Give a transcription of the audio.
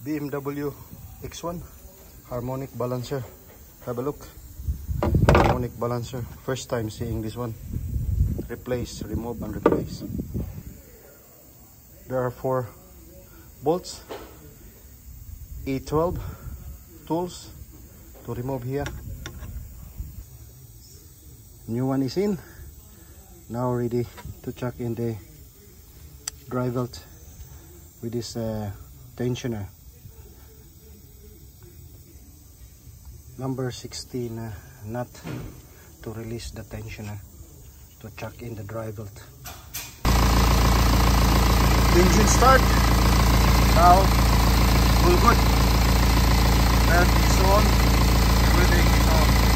BMW X1 Harmonic balancer. Have a look. Harmonic balancer. First time seeing this one. Replace, remove and replace. There are 4 bolts. E12 tools to remove here. New one is in. Now ready to chuck in the drive belt with this tensioner. Number 16 nut to release the tensioner to chuck in the drive belt. Engine start. Now all good. That is on. Everything is on.